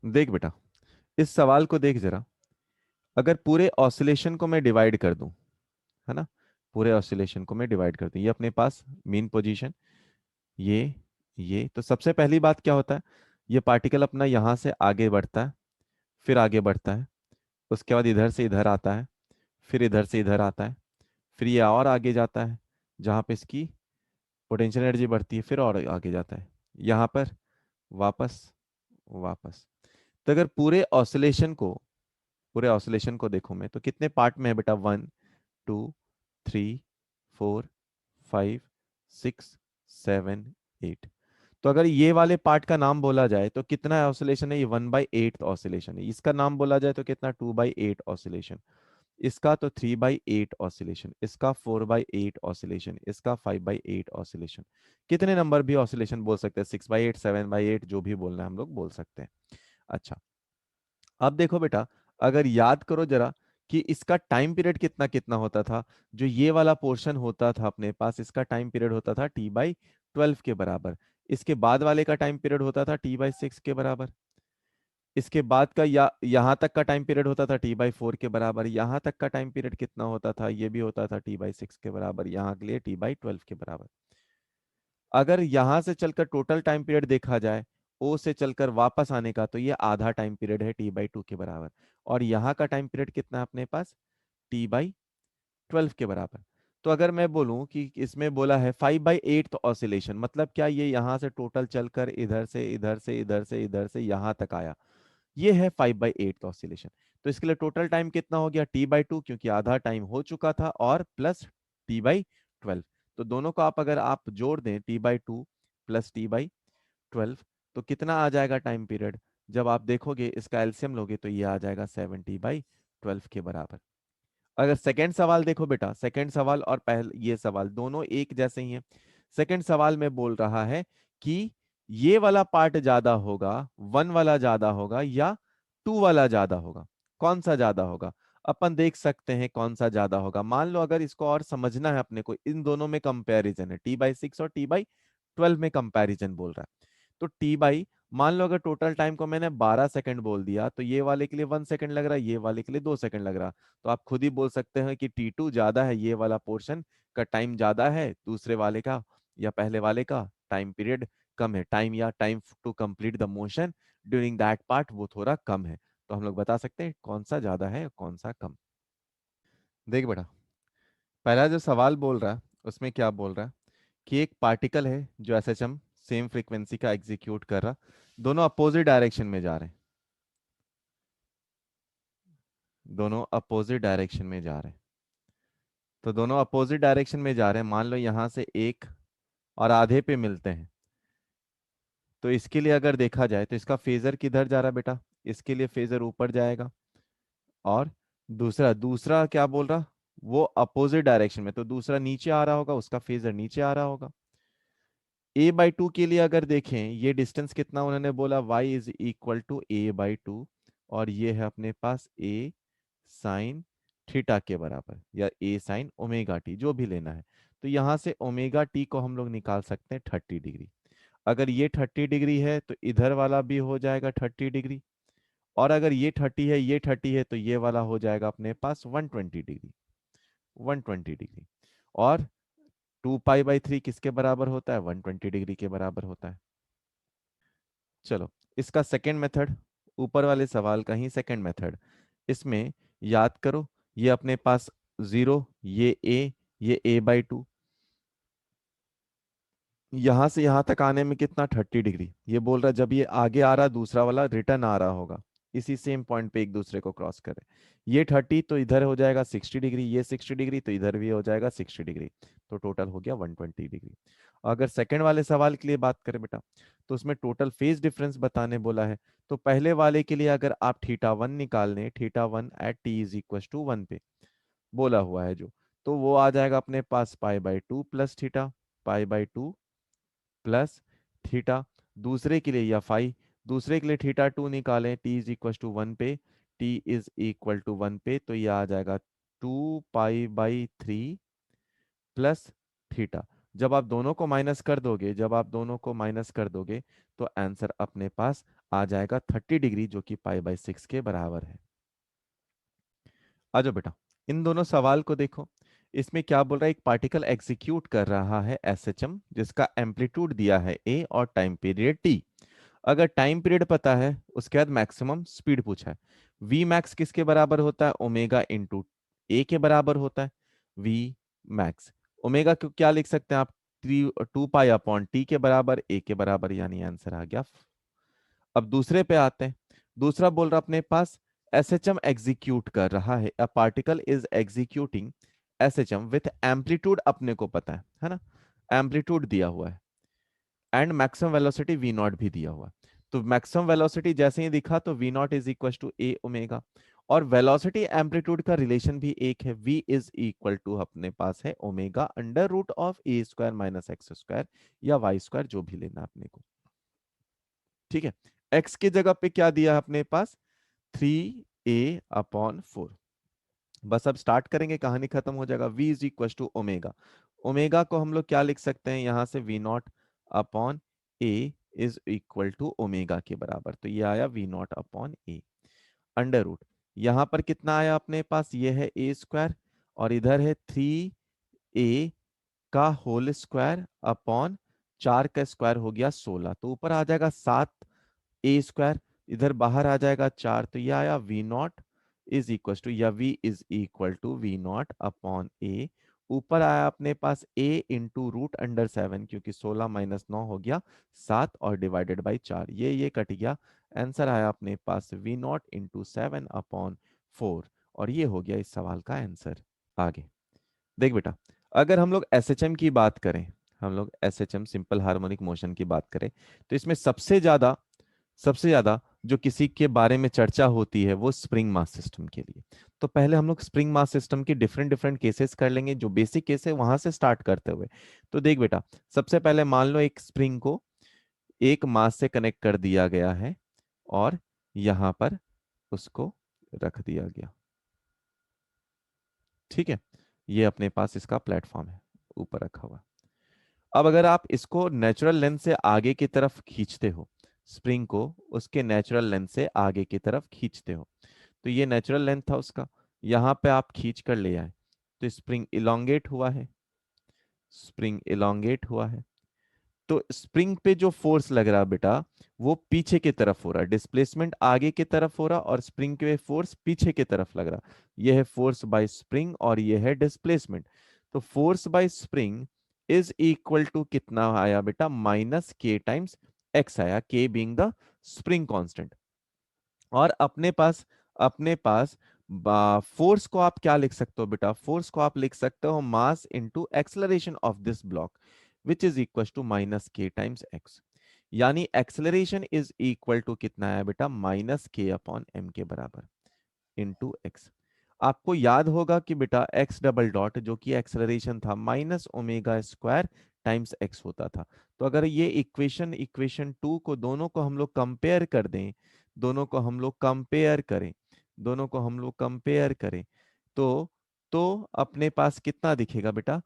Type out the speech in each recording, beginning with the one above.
देख बेटा, इस सवाल को देख जरा। अगर पूरे ऑसिलेशन को मैं डिवाइड कर दूं, है ना, पूरे ऑसिलेशन को मैं डिवाइड कर दूं, ये अपने पास मीन पोजीशन, ये तो सबसे पहली बात क्या होता है, ये पार्टिकल अपना यहां से आगे बढ़ता है, फिर आगे बढ़ता है, उसके बाद इधर से इधर आता है, फिर इधर से इधर आता है, फिर ये और आगे जाता है जहां पे इसकी पोटेंशियल एनर्जी बढ़ती है, फिर और आगे जाता है यहाँ पर, वापस वापस। तो अगर पूरे ऑसिलेशन को देखूं मैं, तो कितने पार्ट में है बेटा, 1 2 3 4 5 6 7 8। तो अगर ये वाले पार्ट का नाम बोला जाए तो कितना ऑसिलेशन है, ये 1/8 ऑसिलेशन है। इसका नाम बोला जाए तो कितना, 2/8 ऑसिलेशन। इसका तो 3/8 ऑसिलेशन, इसका 4/8 ऑसिलेशन, इसका 5/8 ऑसिलेशन। कितने नंबर भी ऑसिलेशन बोल सकते हैं, 6/8, 7/8, जो भी बोलना है हम लोग बोल सकते हैं। अच्छा, अब देखो बेटा, अगर याद करो जरा कि इसका टाइम पीरियड कितना कितना होता था। जो ये वाला पोर्शन होता था अपने पास, इसका टाइम पीरियड होता था T/12 के बराबर। इसके बाद वाले का टाइम पीरियड होता था T/6 के बराबर। इसके बाद का या यहाँ तक का टाइम पीरियड होता था T/4 के बराबर। यहाँ तक का टाइम पीरियड कितना होता था, ये भी होता था T/6 के बराबर, यहाँ के लिए T/12 के बराबर। अगर यहां से चलकर टोटल टाइम पीरियड देखा जाए, ओ से चलकर वापस आने का, तो ये आधा टाइम पीरियड है T/2 के बराबर। और यहाँ का टाइम पीरियड कितना है अपने पास, T/12 के बराबर। तो अगर मैं बोलूं कि इसमें बोला है 5/8 ऑसिलेशन, मतलब क्या, ये यहाँ से टोटल चलकर इधर से इधर से इधर से इधर से यहाँ तक आया, ये है 5/8 ऑसिलेशन। तो इसके लिए टोटल टाइम कितना हो गया, T/2, क्योंकि आधा टाइम हो चुका था, और प्लस T/12। तो दोनों को अगर आप जोड़ दें, T/2 प्लस T/12, तो कितना आ जाएगा टाइम पीरियड। जब आप देखोगे इसका एलसीएम लोगे तो ये आ जाएगा 7T/12 के बराबर। अगर सेकंड सवाल देखो बेटा, सेकंड सवाल और पहले ये सवाल दोनों एक जैसे ही हैं। सेकंड सवाल में बोल रहा है कि ये वाला पार्ट ज्यादा होगा, 1 वाला ज्यादा होगा या 2 वाला ज्यादा होगा, कौन सा ज्यादा होगा। अपन देख सकते हैं कौन सा ज्यादा होगा। मान लो अगर इसको और समझना है अपने को, इन दोनों में कंपैरिजन है, T/6 और T/12 में कंपैरिजन बोल रहा है। तो मान लो अगर टोटल टाइम को मैंने 12 सेकंड बोल दिया, तो ये वाले के लिए 1 सेकंड लग रहा है, ये वाले के लिए 2 सेकंड लग रहा है। तो आप खुद ही बोल सकते हैं कि T2 ज्यादा है, ये वाला पोर्शन का टाइम ज्यादा है दूसरे वाले का, या पहले वाले का टाइम पीरियड कम है, टाइम या time to complete the motion during that part वो थोड़ा कम है। तो हम लोग बता सकते हैं कौन सा ज्यादा है कौन सा कम। देख बेटा, पहला जो सवाल बोल रहा है उसमें क्या बोल रहा है कि एक पार्टिकल है जो एसएचएम सेम फ्रीक्वेंसी का एग्जीक्यूट कर रहा, दोनों अपोजिट डायरेक्शन में जा रहे हैं, दोनों अपोजिट डायरेक्शन में जा रहे हैं। तो दोनों अपोजिट डायरेक्शन में जा रहे हैं, मान लो यहां से एक और आधे पे मिलते हैं। तो इसके लिए अगर देखा जाए तो इसका फेजर किधर जा रहा है बेटा, इसके लिए फेजर ऊपर जाएगा। और दूसरा दूसरा क्या बोल रहा, वो अपोजिट डायरेक्शन में, तो दूसरा नीचे आ रहा होगा, उसका फेजर नीचे आ रहा होगा। A/2 के लिए अगर देखें, ये डिस्टेंस कितना उन्होंने बोला, y = A/2, और ये है अपने पास A साइन थीटा के बराबर, या A साइन ओमेगा टी, जो भी लेना है। तो यहाँ से ओमेगा टी को हम लोग निकाल सकते हैं 30 डिग्री। अगर ये 30 डिग्री है तो इधर वाला भी हो जाएगा 30 डिग्री, और अगर ये 30 है, ये 30 है, तो ये वाला हो जाएगा अपने पास 120 डिग्री, 120 डिग्री। और 2π/3 किसके बराबर होता है, 120 डिग्री के बराबर होता है। चलो, इसका सेकंड मेथड, ऊपर वाले सवाल का ही सेकंड मेथड, इसमें याद करो, ये अपने पास 0, ये A, ये A/2, यहां से यहां तक आने में कितना, 30 डिग्री। ये बोल रहा है जब ये आगे आ रहा, दूसरा वाला रिटर्न आ रहा होगा, इसी सेम पॉइंट पे एक दूसरे को क्रॉस करे। ये 30 तो इधर हो जाएगा 60 डिग्री, ये 60 डिग्री तो इधर भी हो जाएगा 60 डिग्री। तो टोटल हो गया 120 डिग्री। अगर सेकंड वाले सवाल के लिए बात करें बेटा, तो उसमें टोटल फेज डिफरेंस बताने बोला है। तो पहले वाले के लिए अगर आप θ1 निकाल लें, θ1 एट T = 1 पे बोला हुआ है जो, तो वो आ जाएगा अपने पास π/2 प्लस थीटा, π/2 प्लस थीटा। दूसरे के लिए या फाई, दूसरे के लिए θ2 निकालें, T = 1 पे, T = 1 पे, तो ये आ जाएगा 2π/3 प्लस थीटा। जब आप दोनों को माइनस कर दोगे, जब आप दोनों को माइनस कर दोगे तो आंसर अपने पास आ जाएगा 30 डिग्री, जो कि पाई/6 के बराबर है। आ जाओ बेटा, इन दोनों सवाल को देखो। इसमें क्या बोल रहा है, एक पार्टिकल एग्जीक्यूट कर रहा है एसएचएम, जिसका एम्पलीट्यूड दिया है ए और टाइम पीरियड टी। अगर टाइम पीरियड पता है, उसके बाद मैक्सिमम स्पीड पूछा है। वी मैक्स किसके बराबर होता है, ओमेगा इंटू ए के बराबर होता है। वी मैक्स, ओमेगा को क्या लिख सकते हैं आप, 2 पाई/टी के बराबर, ए के बराबर, यानी आंसर आ गया। अब दूसरे पे आते हैं। दूसरा बोल रहा अपने पास एसएचएम एग्जीक्यूट कर रहा है, a particle is executing SHM with amplitude, अपने को पता है ना, एम्पलीट्यूड दिया हुआ है, and maximum velocity v naught भी दिया हुआ है। तो मैक्सिमम वेलोसिटी जैसे ही दिखा तो v not is equal to a omega, और वेलोसिटी एम्पलीट्यूड का रिलेशन भी एक है, v इज इक्वल टू अपने पास है omega under root of a square minus x square या वाई स्क्वायर, जो भी लेना अपने को। ठीक है, x की जगह पे क्या दिया है अपने पास, 3a/4। बस अब स्टार्ट करेंगे, कहानी खत्म हो जाएगा। v is equal to omega, omega को हम लोग क्या लिख सकते हैं यहां से, v not upon a is equal to omega के बराबर, तो ये आया we not upon a under root, यहां पर कितना आया अपने पास, ये है ए स्क्वायर, और इधर है 3a का होल स्क्वायर अपॉन 4 का स्क्वायर हो गया 16, तो ऊपर आ जाएगा 7a स्क्वायर, इधर बाहर आ जाएगा 4, तो ये आया we not is equal to, या v is equal to V not upon A, ऊपर आया अपने पास a इंटू रूट अंडर 7, क्योंकि 16 - 9 हो गया 7, और डिवाइडेड बाई 4, ये कट गया, आंसर आया अपने पास वी नॉट इंटू 7/4, और ये हो गया इस सवाल का आंसर। आगे देख बेटा, अगर हम लोग एसएचएम की बात करें, हम लोग एसएचएम सिंपल हार्मोनिक मोशन की बात करें, तो इसमें सबसे ज्यादा जो किसी के बारे में चर्चा होती है वो स्प्रिंग मास सिस्टम के लिए। तो पहले हम लोग स्प्रिंग मास सिस्टम की डिफरेंट डिफरेंट केसेस कर लेंगे, जो बेसिक केस है वहां से स्टार्ट करते हुए। तो देख बेटा, सबसे पहले मान लो एक स्प्रिंग को एक मास से कनेक्ट कर दिया गया है, और यहां पर उसको रख दिया गया। ठीक है, ये अपने पास इसका प्लेटफॉर्म है, ऊपर रखा हुआ। अब अगर आप इसको नेचुरल लेंथ से आगे की तरफ खींचते हो, स्प्रिंग को उसके नेचुरल लेंथ से आगे की तरफ खींचते हो, तो ये नेचुरल लेंथ था उसका, यहां पे आप खींच कर ले आए, तो स्प्रिंग इलोंगेट हुआ है, स्प्रिंग इलोंगेट हुआ है। तो स्प्रिंग पे जो फोर्स लग रहा है बेटा, वो पीछे की तरफ हो रहा है, डिस्प्लेसमेंट आगे की तरफ हो रहा, और स्प्रिंग के फोर्स पीछे की तरफ लग रहा। ये है फोर्स बाय स्प्रिंग, और ये है डिस्प्लेसमेंट। तो force by spring is equal to कितना आया बेटा, -k टाइम्स x आया, k being the spring constant. और अपने पास फोर्स को आप क्या लिख सकते हो बेटा, फोर्स को आप लिख सकते हो mass into acceleration of this block, which is equal to -k times x, यानी एक्सेलरेशन इज इक्वल टू कितना है बेटा, -k/m के बराबर इंटू एक्स। आपको याद होगा कि बेटा एक्स डबल डॉट जो कि एक्सेलरेशन था, -ओमेगा स्क्वायर टाइम्स एक्स होता था। तो अगर ये इक्वेशन 2 को, दोनों को हम लोग कंपेयर कर दें, दोनों को हम लोग कंपेयर करें, दोनों को हम लोग कंपेयर करें, तो तो अपने पास कितना दिखेगा बेटा,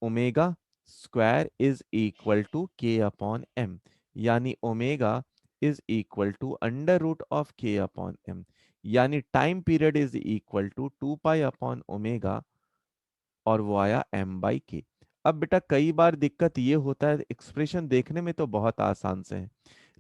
omega square is equal to k/m, यानी omega is equal to under root of k/m, यानी time period is equal to 2 pi omega, और वो आया m/k। अब बेटा कई बार दिक्कत ये होता है, एक्सप्रेशन देखने में तो बहुत आसान से है,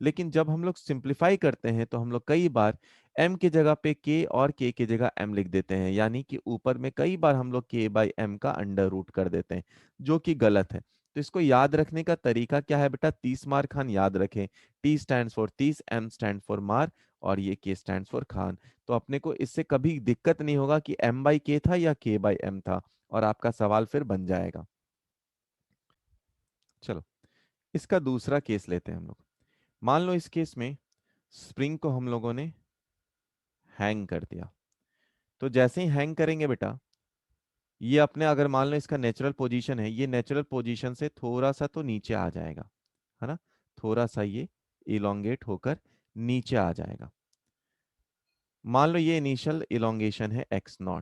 लेकिन जब हम लोग सिंप्लीफाई करते हैं तो हम लोग कई बार m की जगह पे k और k की जगह m लिख देते हैं, यानी कि ऊपर में कई बार हम लोग k/m का अंडर रूट कर देते हैं, जो कि गलत है। तो इसको याद रखने का तरीका क्या है बेटा, 30 मार खान याद रखें, t stand for 30, m stand for मार, और ये k स्टैंड फॉर खान। तो अपने को इससे कभी दिक्कत नहीं होगा कि m/k था या k/m था, और आपका सवाल फिर बन जाएगा। चलो, इसका दूसरा केस लेते हैं हम लोग। मान लो इस केस में स्प्रिंग को हम लोगों ने हैंग कर दिया, तो जैसे ही हैंग करेंगे बेटा, ये अपने, अगर मान लो इसका नेचुरल पोजीशन है, ये नेचुरल पोजीशन से थोड़ा सा तो नीचे आ जाएगा, है ना, थोड़ा सा ये इलोंगेट होकर नीचे आ जाएगा। मान लो ये इनिशियल इलोंगेशन है x0,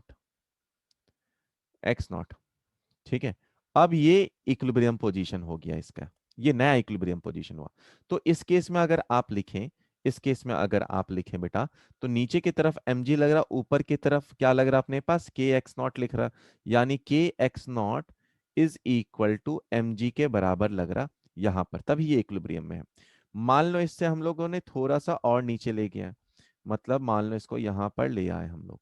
ठीक है। अब ये इक्विलिब्रियम पोजीशन हो गया इसका, ये नया इक्विलिब्रियम पोजीशन हुआ। तो इस केस में अगर आप लिखें, इस केस में अगर आप लिखें बेटा, तो नीचे की तरफ mg लग रहा, ऊपर की तरफ क्या लग रहा अपने पास, के एक्स नॉट लिख रहा, यानी k x naught is equal to m g के बराबर लग रहा यहां पर, तभी ये इक्विलिब्रियम में है। मान लो इससे हम लोगों ने थोड़ा सा और नीचे ले गया, मतलब मान लो इसको यहां पर ले आए हम लोग,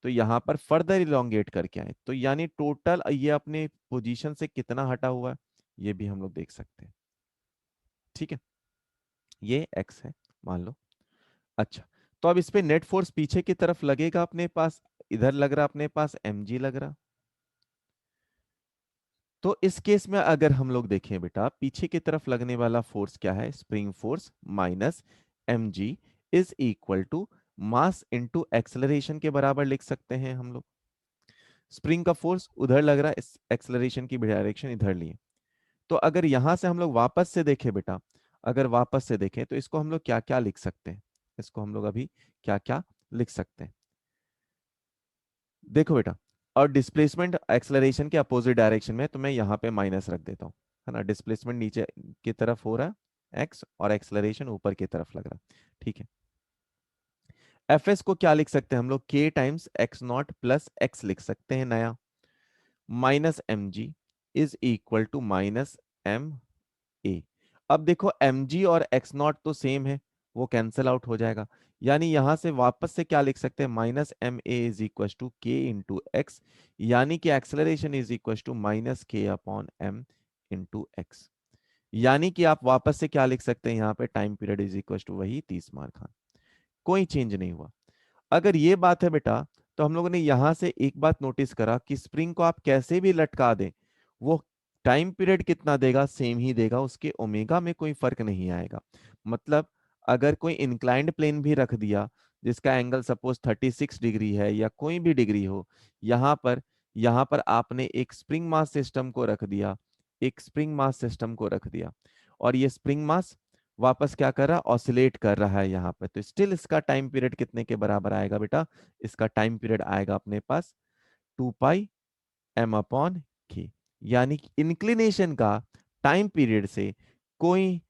तो यहां पर फर्दर इलोंगेट करके आए, तो यानी टोटल ये अपने पोजीशन से कितना हटा हुआ है, ये भी हम लोग देख सकते हैं। ठीक है, ये x है मान लो। अच्छा, तो अब इस पे नेट फोर्स पीछे की तरफ लगेगा अपने पास, इधर लग रहा अपने पास mg लग रहा। तो इस केस में अगर हम लोग देखें बेटा, पीछे की तरफ लगने वाला फोर्स क्या है, spring force minus mg is equal to mass into acceleration के बराबर लिख सकते हैं हम लोग। स्प्रिंग का फोर्स उधर लग रहा है, एक्सेलरेशन की डायरेक्शन इधर लिए। तो अगर यहां से हम लोग वापस से देखें बेटा, अगर वापस से देखें तो इसको हम लोग क्या क्या लिख सकते हैं, इसको हम लोग अभी क्या क्या लिख सकते हैं, देखो बेटा। और डिस्प्लेसमेंट एक्सेलरेशन के अपोजिट डायरेक्शन में, तो मैं यहाँ पे माइनस रख देता हूँ, है ना। डिस्प्लेसमेंट नीचे की तरफ हो रहा है एक्स, और एक्सेलरेशन ऊपर की तरफ लग रहा है। ठीक है, एफ एस को क्या लिख सकते हैं हम लोग, k times x naught plus x लिख सकते हैं नया, minus m g is equal to minus m a. अब देखो mg और x नॉट तो सेम है, वो कैंसिल आउट हो जाएगा, यानी यहां से वापस से क्या लिख सकते हैं, minus m a is equal to k into x, यानी कि acceleration is equal to minus k upon m into x. यानी कि आप वापस से क्या लिख सकते हैं यहाँ पे, time period is equal to वही 30 मार खान, कोई चेंज नहीं हुआ। अगर ये बात है बेटा, तो हम लोगों ने यहां से एक बात नोटिस करा कि स्प्रिंग को आप कैसे भी लटका दें, वो टाइम पीरियड कितना देगा, सेम ही देगा, उसके ओमेगा में कोई फर्क नहीं आएगा। मतलब अगर कोई इंक्लाइंड प्लेन भी रख दिया, जिसका एंगल सपोज 36 डिग्री है या कोई भी डिग्री हो, यहाँ पर आपने एक स्प्रिंग मास सिस्टम को रख दिया, एक स्प्रिंग मास सिस्टम को रख दिया, और ये स्प्रिंग मास वापस क्या कर रहा है, ऑसिलेट कर रहा है यहाँ पे, तो स्टिल इसका टाइम पीरियड कितने के बराबर आएगा बेटा, इसका टाइम पीरियड आएगा अपने पास 2 पाई एम अपॉन के। यानी कि इंक्लिनेशन का टाइम पीरियड से कोई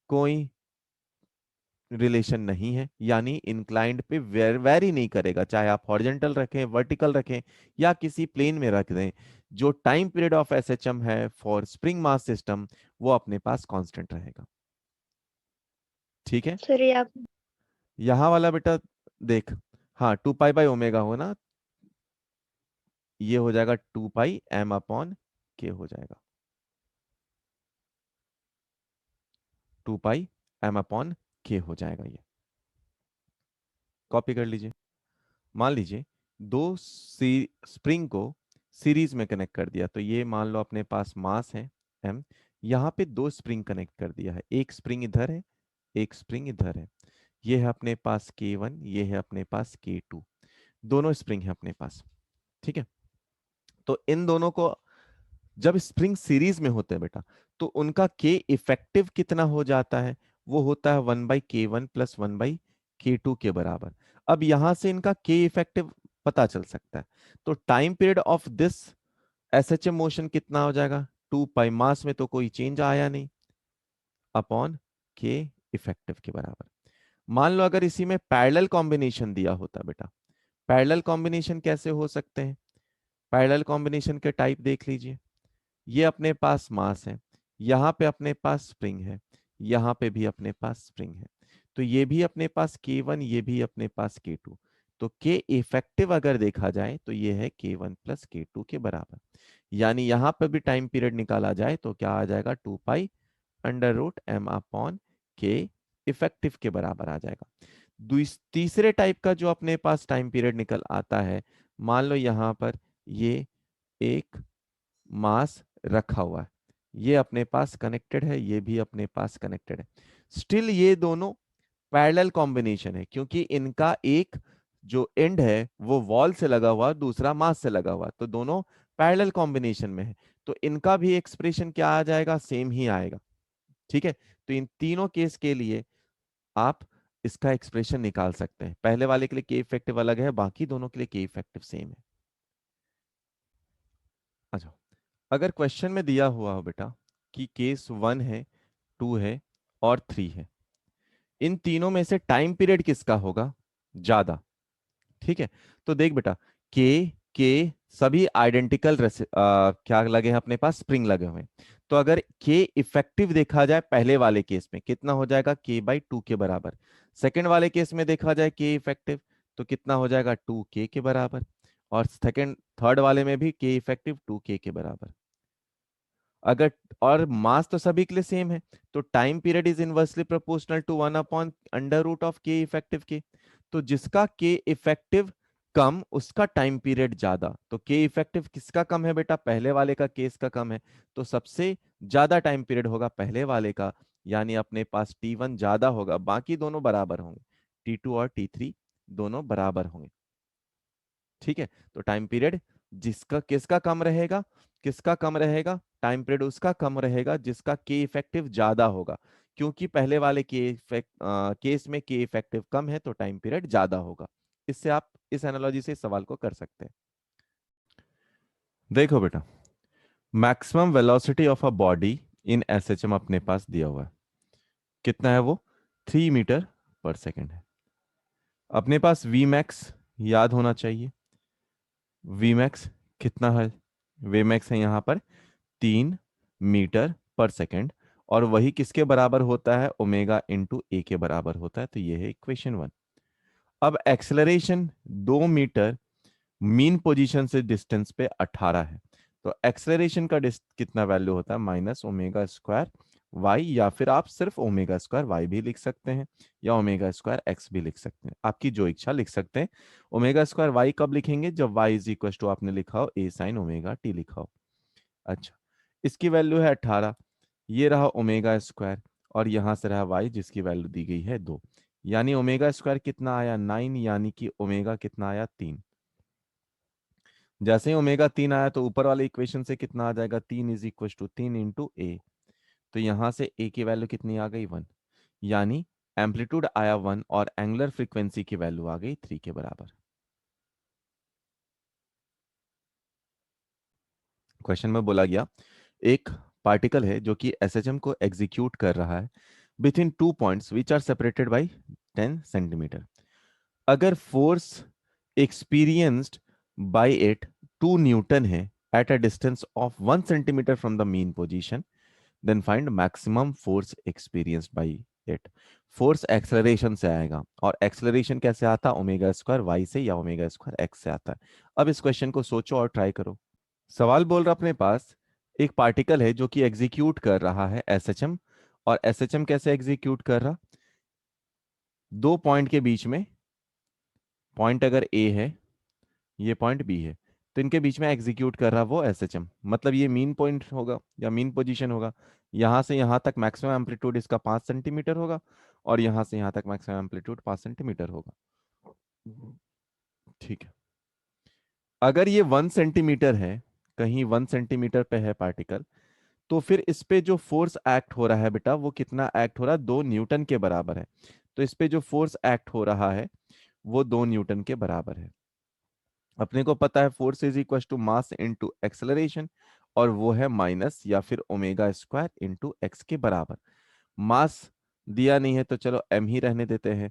कोई रिलेशन नहीं है, यानी इंक्लाइंड पे वेरी नहीं करेगा, चाहे आप हॉरिजॉन्टल रखें, वर्टिकल रखें, या किसी प्लेन में रख दें, जो टाइम पीरियड ऑफ एसएचएम है फॉर स्प्रिंग मास सिस्टम, वो अपने पास कांस्टेंट रहेगा। ठीक है, सर ये आप यहाँ वाला बेटा देख, हाँ 2 पाई बाई ओमेगा हो ना, ये हो जाएगा 2 पाई एम अपॉन के हो जाएगा, 2 पाई एम अपॉन के हो जाएगा, ये कॉपी कर लीजिए। मान लीजिए दो स्प्रिंग को सीरीज में कनेक्ट कर दिया, तो ये मान लो अपने पास मास है m, यहाँ पे दो स्प्रिंग कनेक्ट कर दिया है, एक स्प्रिंग इधर है, एक स्प्रिंग इधर है, ये है अपने पास K1, ये है अपने पास K2, दोनों स्प्रिंग है अपने पास। ठीक है, तो इन दोनों को जब स्प्रिंग सीरीज में होते हैं बेटा, तो उनका के इफेक्टिव कितना हो जाता है, वो होता है 1/K1 प्लस 1/K2 के बराबर। अब यहां से इनका के इफेक्टिव पता चल सकता है, तो time period of this SHM motion कितना हो जाएगा, 2 पाई, मास में तो कोई चेंज आया नहीं, अपॉन के इफेक्टिव के बराबर। मान लो अगर इसी में पैरेलल कॉम्बिनेशन दिया होता बेटा, पैरेलल कॉम्बिनेशन कैसे हो सकते हैं, पैरेलल कॉम्बिनेशन के टाइप देख लीजिए, ये अपने पास मास है, यहाँ पे अपने पास स्प्रिंग है, यहाँ पे भी अपने पास स्प्रिंग है, तो ये भी अपने पास K1, ये भी अपने पास K2, तो के इफेक्टिव अगर देखा जाए तो ये है K1 प्लस K2 के बराबर। यानी यहाँ पे भी टाइम पीरियड निकाला जाए तो क्या आ जाएगा, 2 pi under root m upon k effective के बराबर आ जाएगा। तीसरे टाइप का जो अपने पास टाइम पीरियड निकल आता है, मान लो यहाँ पर ये एक मास रखा हुआ है, ये अपने पास कनेक्टेड है, ये भी अपने पास कनेक्टेड है, स्टिल ये दोनों पैरेलल कॉम्बिनेशन है, क्योंकि इनका एक जो एंड है वो वॉल से लगा हुआ, दूसरा मास से लगा हुआ, तो दोनों पैरेलल कॉम्बिनेशन में है, तो इनका भी एक्सप्रेशन क्या आ जाएगा, सेम ही आएगा। ठीक है, तो इन तीनों केस के लिए आप इसका एक्सप्रेशन निकाल सकते हैं, पहले वाले के लिए के इफेक्टिव अलग है, बाकी दोनों के लिए के इफेक्टिव सेम है। अच्छा, अगर क्वेश्चन में दिया हुआ हो बेटा कि केस 1 है, 2 है और 3 है, इन तीनों में से टाइम पीरियड किसका होगा ज्यादा, ठीक है। तो देख बेटा, के सभी आइडेंटिकल क्या लगे हैं अपने पास, स्प्रिंग लगे हुए हैं। तो अगर के इफेक्टिव देखा जाए पहले वाले केस में कितना हो जाएगा, k/2 के बराबर। सेकंड वाले केस में देखा जाए के इफेक्टिव तो कितना हो जाएगा, 2k के बराबर। और सेकंड थर्ड वाले में भी के इफेक्टिव 2k के बराबर। अगर और मास तो सभी के लिए सेम है, तो time period is inversely proportional to 1/√of k effective के। तो जिसका के इफेक्टिव कम उसका टाइम पीरियड ज्यादा। तो के इफेक्टिव किसका कम है बेटा, पहले वाले का, केस का कम है। तो सबसे ज्यादा टाइम पीरियड होगा पहले वाले का, यानी अपने पास T1 ज्यादा होगा, बाकी दोनों बराबर होंगे। T2 और T3 दोनों बराबर होंगे, ठीक है। तो टाइम पीरियड जिसका किसका कम रहेगा, किसका कम रहेगा, टाइम पीरियड उसका कम रहेगा जिसका के इफेक्टिव ज्यादा होगा। क्योंकि पहले वाले केस में के इफेक्टिव कम है तो टाइम पीरियड ज्यादा होगा। इससे आप इस एनालॉजी से इस सवाल को कर सकते हैं। देखो बेटा, maximum velocity of a body in SHM अपने पास दिया हुआ है, कितना है वो, 3 मीटर पर सेकेंड है। अपने पास वी मैक्स याद होना चाहिए। वी मैक्स कितना है, वी मैक्स है यहाँ पर 3 मीटर पर सेकेंड, और वही किसके बराबर होता है, ओमेगा इंटू ए के बराबर होता है। तो ये है इक्वेशन 1। अब एक्सेलरेशन 2 मीटर मीन पोजीशन से डिस्टेंस पे 18 है। तो एक्सेलरेशन का कितना वैल्यू होता है, -ओमेगा स्क्वायर वाई, या फिर आप सिर्फ ओमेगा स्क्वायर वाई भी लिख सकते हैं, या ओमेगा स्क्वायर एक्स भी लिख सकते हैं, आपकी जो इच्छा लिख सकते हैं। ओमेगा स्क्वायर वाई कब लिखेंगे, जब वाई इज इक्वल टू आपने लिखा हो ए साइन ओमेगा टी लिखा हो। अच्छा, इसकी वैल्यू है 18, ये रहा ओमेगा स्क्वायर, और यहां से रहा वाई जिसकी वैल्यू दी गई है 2। यानी ओमेगा स्क्वायर कितना आया, 9, यानी कि ओमेगा कितना आया, 3। जैसे ही ओमेगा 3 आया तो ऊपर वाले इक्वेशन से कितना आ जाएगा, 3 = 3 × a। तो यहां से a की वैल्यू कितनी आ गई, 1। यानी एम्पलीट्यूड आया 1 और एंगुलर फ्रीक्वेंसी की वैल्यू आ गई 3 के बराबर। क्वेश्चन में बोला गया एक पार्टिकल है जो कि एसएचएम को एग्जीक्यूट कर रहा है between 2 points which are separated by 10 centimetre. अगर force experienced by it 2 newton है at a distance of 1 centimetre from the mean position, then find maximum force experienced by it. Force acceleration से आएगा, और acceleration कैसे आता है, omega square Y से या ओमेगा स्क्वायर एक्स से आता है। अब इस क्वेश्चन को सोचो और ट्राई करो। सवाल बोल रहा अपने पास एक पार्टिकल है जो कि एग्जीक्यूट कर रहा है एसएचएम, और एसएचएम कैसे एग्जीक्यूट कर रहा, 2 पॉइंट के बीच में, पॉइंट अगर ए है, ये पॉइंट बी है, तो इनके बीच में एग्जीक्यूट कर रहा वो एसएचएम, मतलब ये मीन पॉइंट होगा या मीन पोजीशन होगा। यहां से यहां तक मैक्सिमम एम्पलीट्यूड इसका 5 सेंटीमीटर होगा, और यहां से यहां तक मैक्सिमम एम्पलीट्यूड 5 सेंटीमीटर होगा, ठीक है। अगर ये 1 सेंटीमीटर है, कहीं 1 सेंटीमीटर पे है पार्टिकल, तो फिर इस पे जो फोर्स एक्ट हो रहा है बेटा, वो कितना एक्ट हो रहा है, 2 न्यूटन के बराबर है। तो इस पे जो फोर्स एक्ट हो रहा है वो 2 न्यूटन के बराबर है। अपने को पता है force is equal to mass into acceleration, और वो है माइनस या फिर ओमेगा स्क्वायर इंटू एक्स के बराबर। मास दिया नहीं है तो चलो एम ही रहने देते हैं।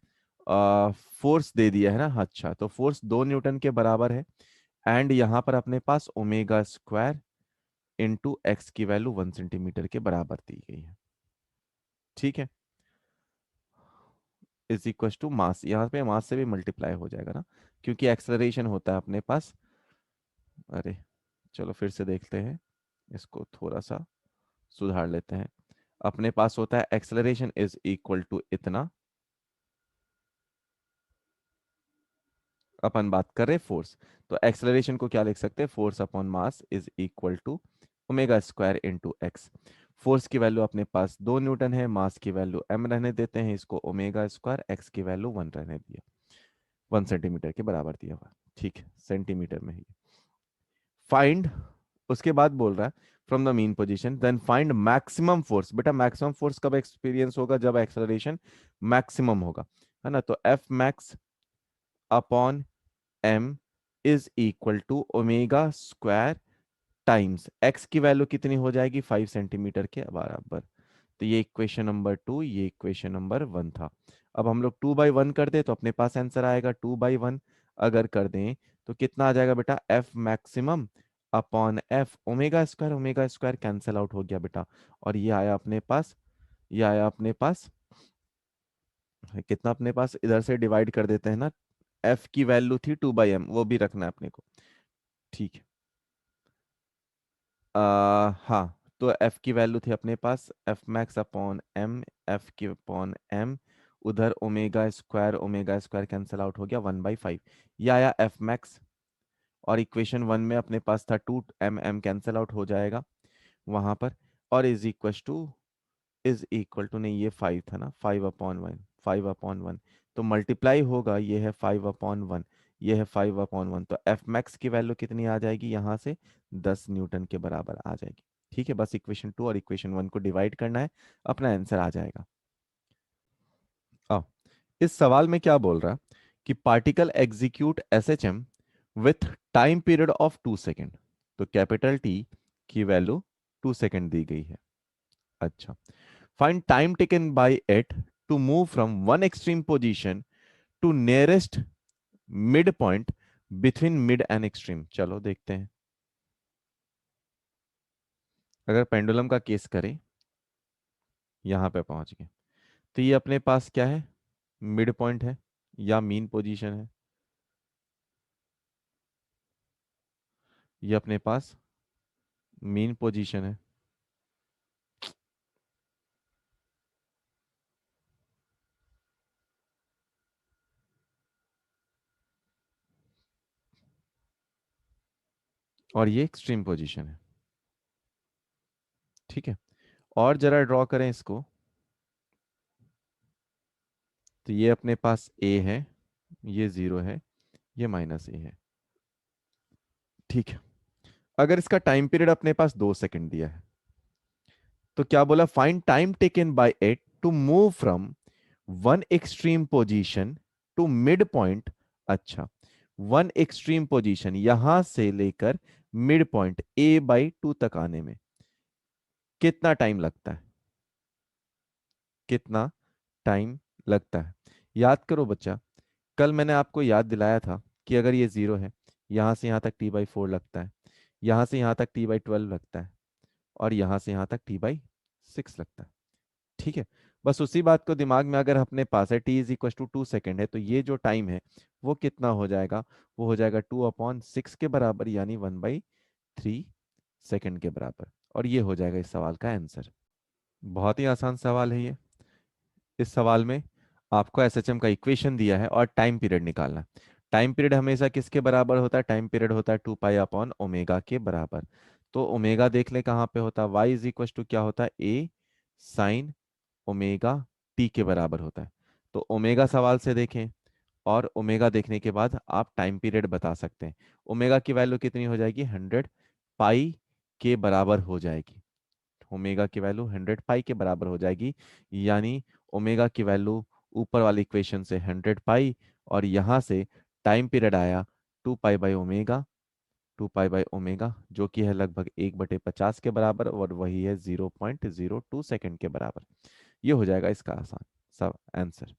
फोर्स दे दिया है ना, अच्छा, तो फोर्स 2 न्यूटन के बराबर है, एंड यहाँ पर अपने पास ओमेगा स्क्वायर इंटू एक्स की वैल्यू 1 सेंटीमीटर के बराबर दी गई है, ठीक है। इज इक्वल टू मास, यहाँ पे मास से भी मल्टीप्लाई हो जाएगा ना, क्योंकि एक्सेलरेशन होता है अपने पास। अरे चलो फिर से देखते हैं, इसको थोड़ा सा सुधार लेते हैं। अपने पास होता है एक्सेलरेशन इज इक्वल टू इतना, अपन बात कर रहे फोर्स, तो एक्सेलरेशन को क्या लिख सकते हैं, force upon mass is equal to omega square into x. फोर्स की वैल्यू अपने पास 2 न्यूटन है, मास की वैल्यू m रहने देते हैं, इसको ओमेगा स्क्वायर, एक्स की वैल्यू 1 रहने दिया, 1 सेंटीमीटर के बराबर दिया हुआ, ठीक है, सेंटीमीटर में ही। फाइंड, उसके बाद बोल रहा है from the mean position then find maximum force. बेटा मैक्सिमम फोर्स कब एक्सपीरियंस होगा, जब एक्सेलरेशन मैक्सिमम होगा, है ना। तो F max upon m is equal to omega square times x की वैल्यू कितनी हो जाएगी, 5 सेंटीमीटर के बराबर। तो ये इक्वेशन नंबर 2, ये इक्वेशन नंबर 1 था। अब हम लोग 2/1 कर दे तो अपने पास आंसर आएगा 2/1। अगर कर दें तो कितना आ जाएगा बेटा, F maximum upon F omega square cancel out हो गया बेटा। और ये आया अपने पास, ये आया अपने पास कितना, अपने पास इधर से डिवाइड कर देते हैं ना, एफ की वैल्यू थी 2/m, वो भी रखना है अपने को। ठीक है। हाँ, तो एफ की वैल्यू थी अपने पास F max upon M, F की अपॉन एम, उधर ओमेगा स्क्वायर कैंसिल आउट हो गया 1/5, ये आया एफ मैक्स। और इक्वेशन 1 में अपने पास था 2 m कैंसिल आउट हो जाएगा वहां पर। और इज इक्वल टू नहीं, ये 5 था ना, 5/1, 5/1, तो मल्टीप्लाई होगा, ये है 5/1, ये है 5/1, तो एफ मैक्स की वैल्यू कितनी आ जाएगी यहाँ से, 10 न्यूटन के बराबर आ जाएगी। ठीक है, बस इक्वेशन 2 और इक्वेशन 1 को डिवाइड करना है, अपना आंसर आ जाएगा। आओ, इस सवाल में क्या बोल रहा है कि particle execute SHM with time period of 2 second. तो कैपिटल टी की वैल्यू 2 सेकेंड दी गई है। अच्छा, find time taken by it to move from one extreme position to nearest midpoint between mid and extreme। चलो देखते हैं। अगर पेंडुलम का केस करें, यहां पे पहुंच गए, तो ये अपने पास क्या है, मिड पॉइंट है या मीन पोजीशन है, ये अपने पास मीन पोजीशन है। और ये एक्सट्रीम पोजीशन है। ठीक है, और जरा ड्रॉ करें इसको, तो ये अपने पास ए है, ये 0 है, ये -a है। ठीक है, अगर इसका टाइम पीरियड अपने पास 2 सेकंड दिया है, तो क्या बोला, find time taken by it to move from one extreme position to mid point. अच्छा, वन एक्सट्रीम पोजीशन यहां से लेकर मिड पॉइंट a/2 तक आने में कितना टाइम लगता है, कितना टाइम लगता है। याद करो बच्चा, कल मैंने आपको याद दिलाया था कि अगर ये 0 है, यहां से यहां तक t/4 लगता है, यहां से यहां तक t/12 लगता है, और यहां से यहां तक t/6 लगता है। ठीक है, बस उसी बात को दिमाग में अगर अपने पास है, t=2 सेकेंड है, तो ये जो टाइम है वो कितना हो जाएगा, वो हो जाएगा 2/6 के बराबर, यानी 1/3 सेकेंड के बराबर। और ये हो जाएगा इस सवाल का आंसर। बहुत ही आसान सवाल है ये। इस सवाल में आपको एसएचएम का इक्वेशन दिया है और टाइम पीरियड निकालना है। टाइम पीरियड हमेशा किसके बराबर होता है, टाइम पीरियड होता है 2π/ओमेगा के बराबर। तो ओमेगा देख ले कहाँ पे होता है, y क्या होता है, a साइन ओमेगा टी के बराबर होता है। तो ओमेगा सवाल से देखें, और ओमेगा देखने के बाद आप टाइम पीरियड बता सकते हैं। ओमेगा की वैल्यू कितनी हो जाएगी, 100π के बराबर हो जाएगी। ओमेगा की वैल्यू 100π के बराबर हो जाएगी, यानी ओमेगा की वैल्यू ऊपर वाली इक्वेशन से 100π, और यहाँ से टाइम पीरियड आया 2π/ओमेगा, 2π/ओमेगा, जो कि है लगभग 1/50 के बराबर, और वही है 0.02 सेकेंड के बराबर। ये हो जाएगा इसका आसान सब आंसर।